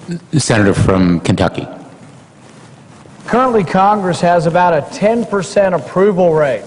The senator from Kentucky. Currently, Congress has about a 10% approval rate.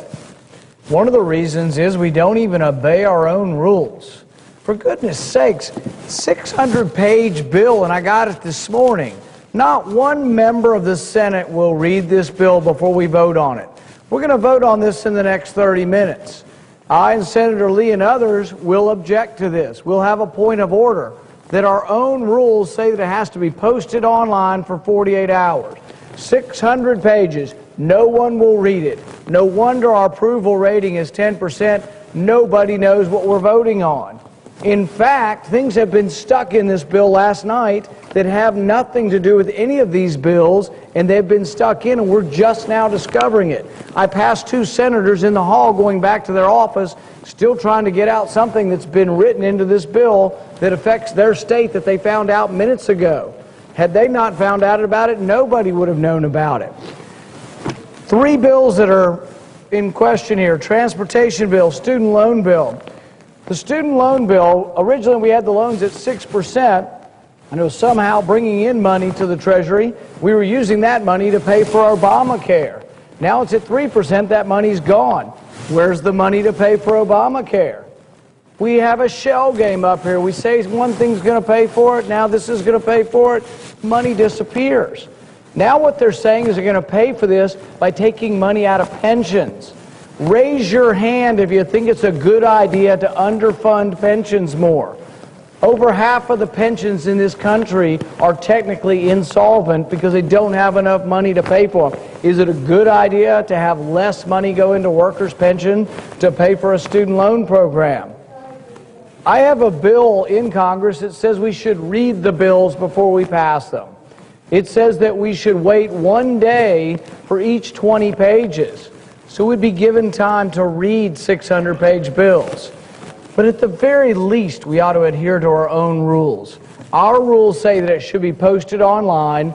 One of the reasons is we don't even obey our own rules. For goodness sakes, 600-page bill, and I got it this morning. Not one member of the Senate will read this bill before we vote on it. We're going to vote on this in the next 30 minutes. I and Senator Lee and others will object to this. We'll have a point of order that our own rules say that it has to be posted online for 48 hours. 600 pages. No one will read it. No wonder our approval rating is 10%. Nobody knows what we're voting on. In fact, things have been stuck in this bill last night that have nothing to do with any of these bills, and they've been stuck in, and we're just now discovering it. I passed two senators in the hall going back to their office, still trying to get out something that's been written into this bill that affects their state that they found out minutes ago. Had they not found out about it, nobody would have known about it. Three bills that are in question here: transportation bill, student loan bill. The student loan bill, originally we had the loans at 6%, and it was somehow bringing in money to the Treasury. We were using that money to pay for Obamacare. Now it's at 3%, that money's gone. Where's the money to pay for Obamacare? We have a shell game up here. We say one thing's going to pay for it, now this is going to pay for it. Money disappears. Now what they're saying is they're going to pay for this by taking money out of pensions. Raise your hand if you think it's a good idea to underfund pensions more. Over half of the pensions in this country are technically insolvent because they don't have enough money to pay for them. Is it a good idea to have less money go into workers' pension to pay for a student loan program? I have a bill in Congress that says we should read the bills before we pass them. It says that we should wait 1 day for each 20 pages. So we'd be given time to read 600-page bills. But at the very least, we ought to adhere to our own rules. Our rules say that it should be posted online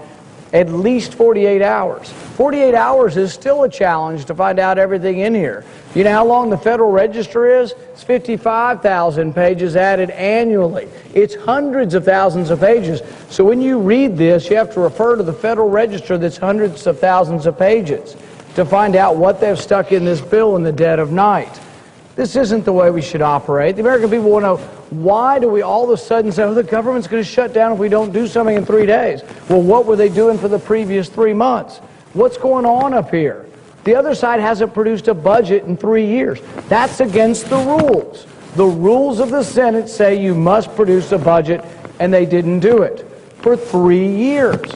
at least 48 hours. 48 hours is still a challenge to find out everything in here. You know how long the Federal Register is? It's 55,000 pages added annually. It's hundreds of thousands of pages. So when you read this, you have to refer to the Federal Register that's hundreds of thousands of pages to find out what they've stuck in this bill in the dead of night. This isn't the way we should operate. The American people want to know, why do we all of a sudden say, oh, the government's going to shut down if we don't do something in 3 days? Well, what were they doing for the previous 3 months? What's going on up here? The other side hasn't produced a budget in 3 years. That's against the rules. The rules of the Senate say you must produce a budget, and they didn't do it for 3 years.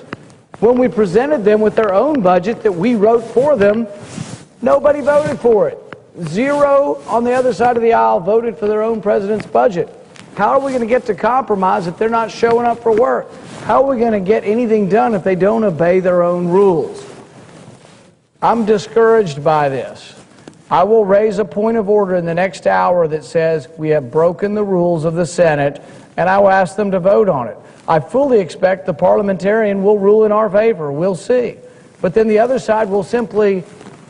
When we presented them with their own budget that we wrote for them, nobody voted for it. Zero on the other side of the aisle voted for their own president's budget. How are we going to get to compromise if they're not showing up for work? How are we going to get anything done if they don't obey their own rules? I'm discouraged by this. I will raise a point of order in the next hour that says we have broken the rules of the Senate, and I will ask them to vote on it. I fully expect the parliamentarian will rule in our favor. We'll see. But then the other side will simply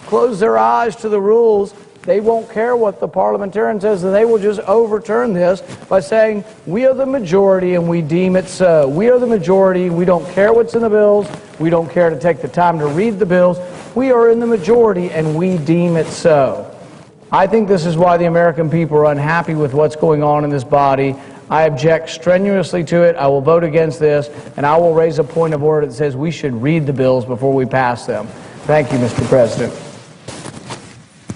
close their eyes to the rules. They won't care what the parliamentarian says, and they will just overturn this by saying, we are the majority and we deem it so. We are the majority. We don't care what's in the bills. We don't care to take the time to read the bills. We are in the majority and we deem it so. I think this is why the American people are unhappy with what's going on in this body. I object strenuously to it. I will vote against this, and I will raise a point of order that says we should read the bills before we pass them. Thank you, Mr. President.